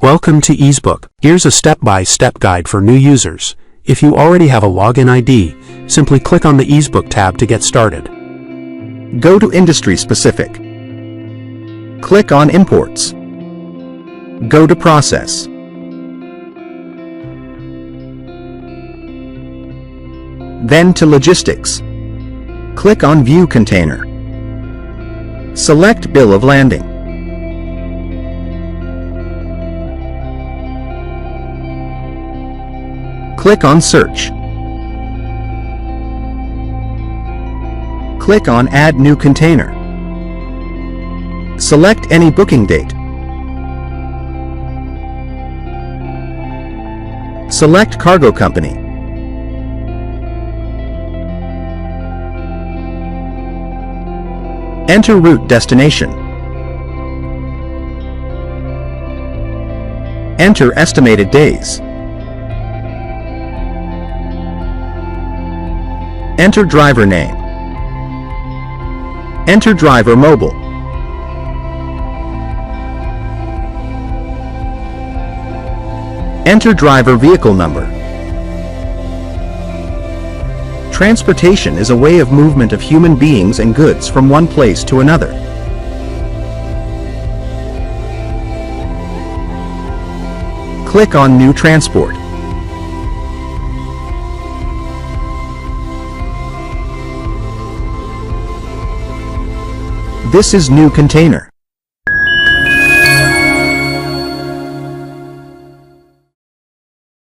Welcome to EEZBOOK. Here's a step-by-step guide for new users. If you already have a login ID, simply click on the EEZBOOK tab to get started. Go to Industry Specific. Click on Imports. Go to Process. Then to Logistics. Click on View Container. Select Bill of Landing. Click on Search. Click on Add New Container. Select any booking date. Select Cargo Company. Enter route destination. Enter estimated days. Enter driver name. Enter driver mobile. Enter driver vehicle number. Transportation is a way of movement of human beings and goods from one place to another. Click on New Transport. This is New Container.